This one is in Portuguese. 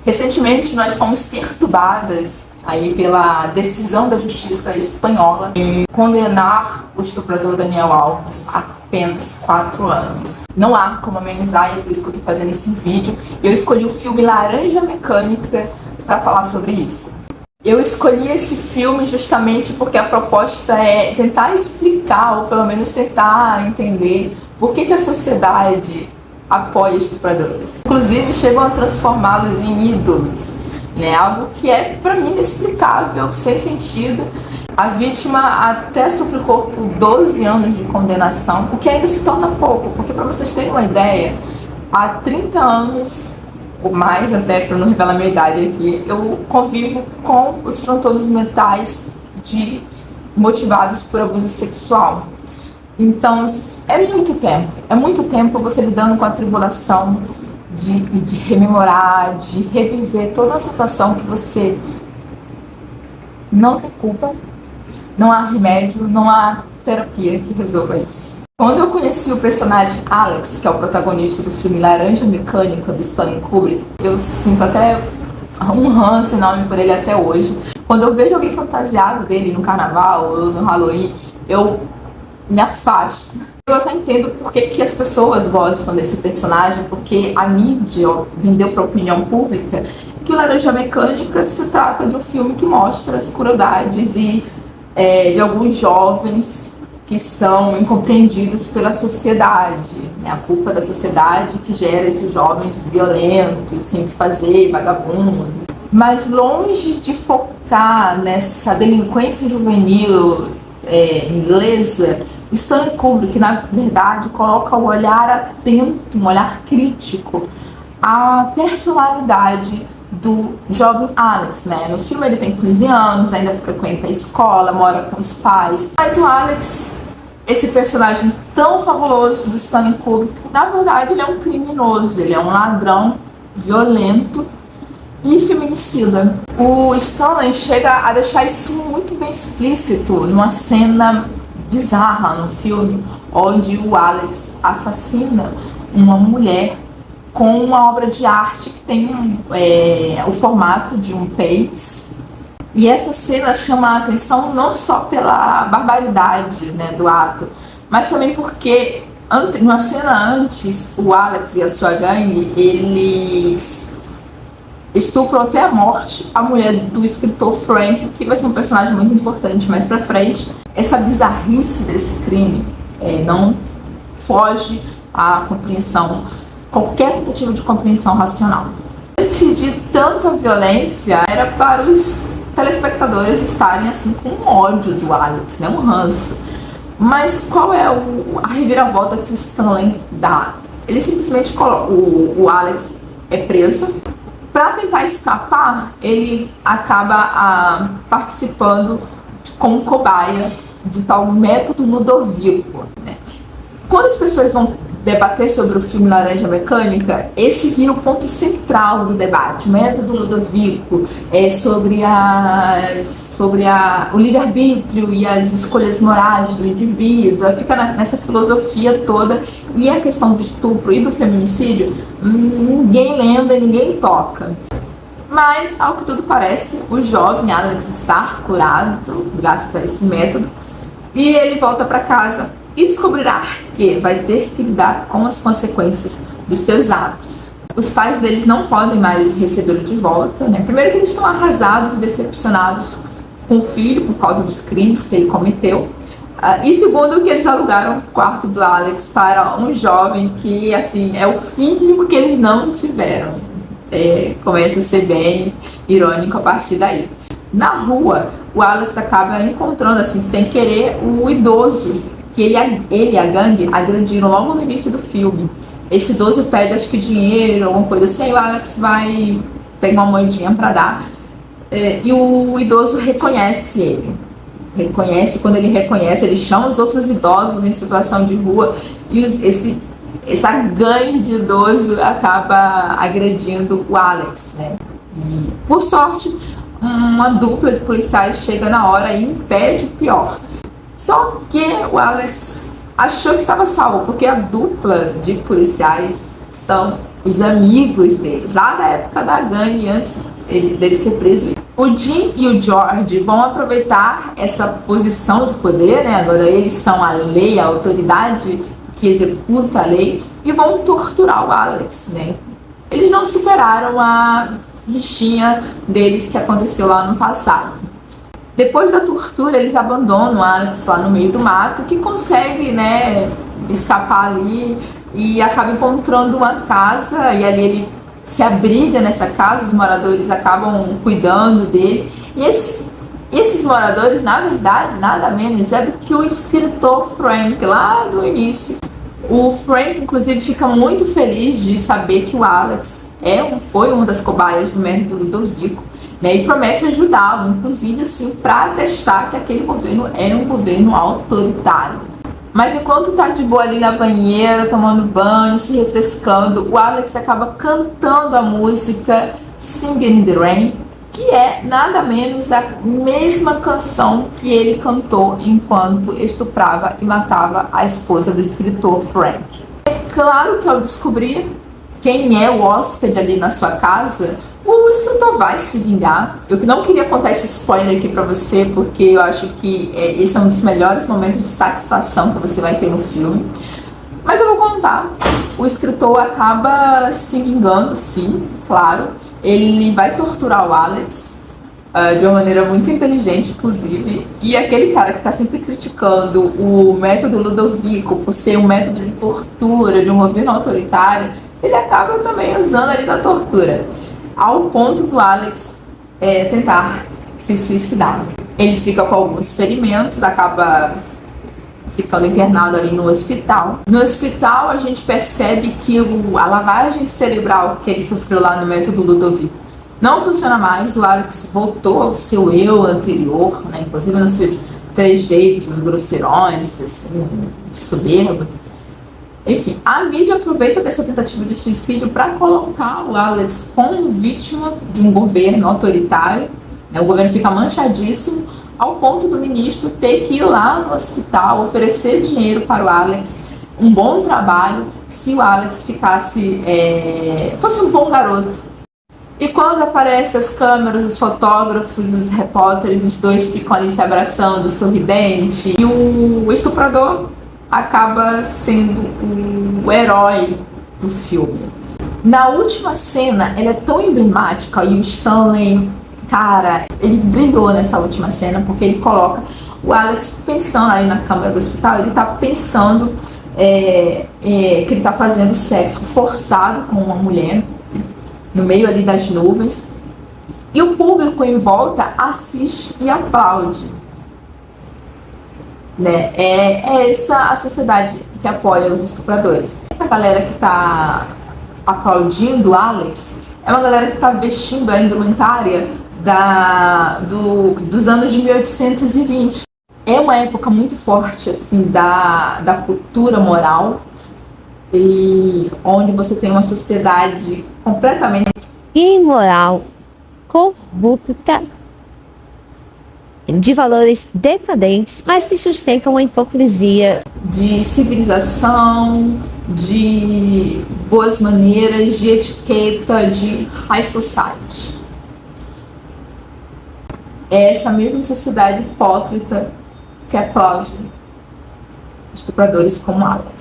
Recentemente nós fomos perturbadas aí pela decisão da justiça espanhola em condenar o estuprador Daniel Alves a apenas 4 anos. Não há como amenizar, e é por isso que eu estou fazendo esse vídeo. Eu escolhi o filme Laranja Mecânica para falar sobre isso. Eu escolhi esse filme justamente porque a proposta é tentar explicar, ou pelo menos tentar entender, por que a sociedade apoia estupradores. Inclusive chegam a transformá-los em ídolos, né? Algo que é, para mim, inexplicável, sem sentido. A vítima até suplicou por 12 anos de condenação, o que ainda se torna pouco, porque, para vocês terem uma ideia, há 30 anos, ou mais até, para não revelar minha idade aqui, eu convivo com os transtornos mentais motivados por abuso sexual. Então, é muito tempo você lidando com a tribulação de rememorar, de reviver toda uma situação que você não tem culpa, não há remédio, não há terapia que resolva isso. Quando eu conheci o personagem Alex, que é o protagonista do filme Laranja Mecânica, do Stanley Kubrick, eu sinto até um ranço enorme por ele até hoje. Quando eu vejo alguém fantasiado dele no carnaval ou no Halloween, eu me afasto. Eu até entendo por que as pessoas gostam desse personagem, porque a mídia vendeu para a opinião pública que o Laranja Mecânica se trata de um filme que mostra as crueldades de alguns jovens que são incompreendidos pela sociedade, né? A culpa da sociedade que gera esses jovens violentos, sem o que fazer, vagabundos. Mas longe de focar nessa delinquência juvenil inglesa, Stanley Kubrick, na verdade, coloca o olhar atento, um olhar crítico à personalidade do jovem Alex, né? No filme ele tem 15 anos, ainda frequenta a escola, mora com os pais. Mas o Alex, esse personagem tão fabuloso do Stanley Kubrick, na verdade ele é um criminoso, ele é um ladrão violento e feminicida. O Stanley chega a deixar isso muito bem explícito numa cena bizarra no filme, onde o Alex assassina uma mulher com uma obra de arte que tem o formato de um pênis. E essa cena chama a atenção não só pela barbaridade, né, do ato, mas também porque numa cena antes, o Alex e a sua gangue, eles estupram até a morte a mulher do escritor Frank, que vai ser um personagem muito importante mais pra frente. Essa bizarrice desse crime não foge à compreensão, qualquer tentativa de compreensão racional. Diante de tanta violência, era para os telespectadores estarem assim com um ódio do Alex, né, um ranço. Mas qual é a reviravolta que o Stanley dá? Ele simplesmente coloca o Alex é preso. Para tentar escapar, ele acaba participando como cobaia de tal método Ludovico, né? Quando as pessoas vão debater sobre o filme Laranja Mecânica, esse vira o ponto central do debate. Método Ludovico sobre o livre-arbítrio e as escolhas morais do indivíduo, fica nessa filosofia toda. E a questão do estupro e do feminicídio, ninguém lembra, ninguém toca. Mas, ao que tudo parece, o jovem Alex está curado graças a esse método, e ele volta para casa e descobrirá que vai ter que lidar com as consequências dos seus atos. Os pais deles não podem mais recebê-lo de volta, né? Primeiro que eles estão arrasados e decepcionados com o filho por causa dos crimes que ele cometeu. E segundo que eles alugaram o quarto do Alex para um jovem que, assim, é o filho que eles não tiveram. Começa a ser bem irônico a partir daí. Na rua, o Alex acaba encontrando, assim, sem querer, o idoso que ele e a gangue agrediram logo no início do filme. Esse idoso pede, acho que dinheiro, alguma coisa assim, aí o Alex vai pegar uma moedinha para dar, e o idoso reconhece ele. Quando ele reconhece, ele chama os outros idosos em situação de rua, e essa gangue de idoso acaba agredindo o Alex, né? E, por sorte, uma dupla de policiais chega na hora e impede o pior. Só que o Alex achou que estava salvo, porque a dupla de policiais são os amigos deles, lá da época da gangue, antes dele ser preso. O Jim e o George vão aproveitar essa posição de poder, né? Agora eles são a lei, a autoridade que executa a lei, e vão torturar o Alex, né? Eles não superaram a rixinha deles que aconteceu lá no passado. Depois da tortura, eles abandonam o Alex lá no meio do mato, que consegue, né, escapar ali e acaba encontrando uma casa, e ali ele se abriga nessa casa, os moradores acabam cuidando dele. E esses moradores, na verdade, nada menos é do que o escritor Frank, lá do início. O Frank, inclusive, fica muito feliz de saber que o Alex foi uma das cobaias do método Ludovico, né, e promete ajudá-lo, inclusive assim, para atestar que aquele governo é um governo autoritário. Mas enquanto tá de boa ali na banheira, tomando banho, se refrescando, o Alex acaba cantando a música Singing in the Rain, que é nada menos a mesma canção que ele cantou enquanto estuprava e matava a esposa do escritor Frank. É claro que ao descobrir quem é o hóspede ali na sua casa, o escritor vai se vingar. Eu não queria contar esse spoiler aqui pra você, porque eu acho que esse é um dos melhores momentos de satisfação que você vai ter no filme. Mas eu vou contar. O escritor acaba se vingando, sim, claro. Ele vai torturar o Alex de uma maneira muito inteligente, inclusive. E aquele cara que está sempre criticando o método Ludovico por ser um método de tortura de um governo autoritário, ele acaba também usando ali da tortura, ao ponto do Alex tentar se suicidar. Ele fica com alguns ferimentos, acaba ficando internado ali no hospital. No hospital a gente percebe que a lavagem cerebral que ele sofreu lá no método Ludovico não funciona mais. O Alex voltou ao seu eu anterior, né? Inclusive nos seus trejeitos grosseirões, assim, soberbo. Enfim, a mídia aproveita dessa tentativa de suicídio para colocar o Alex como vítima de um governo autoritário, né? O governo fica manchadíssimo, ao ponto do ministro ter que ir lá no hospital oferecer dinheiro para o Alex, um bom trabalho, se o Alex fosse um bom garoto. E quando aparecem as câmeras, os fotógrafos, os repórteres, os dois ficam ali se abraçando, sorridente, e o estuprador acaba sendo o herói do filme. Na última cena, ela é tão emblemática, e o Stanley, cara, ele brilhou nessa última cena, porque ele coloca o Alex pensando ali na câmera do hospital, ele tá pensando que ele tá fazendo sexo forçado com uma mulher, no meio ali das nuvens, e o público em volta assiste e aplaude. Né? É essa a sociedade que apoia os estupradores. Essa galera que tá aplaudindo o Alex é uma galera que tá vestindo a indumentária dos anos de 1820. É uma época muito forte assim da cultura moral, e onde você tem uma sociedade completamente imoral, corrupta, de valores decadentes, mas que sustentam uma hipocrisia de civilização, de boas maneiras, de etiqueta, de high society. É essa mesma sociedade hipócrita que aplaude estupradores como Alex.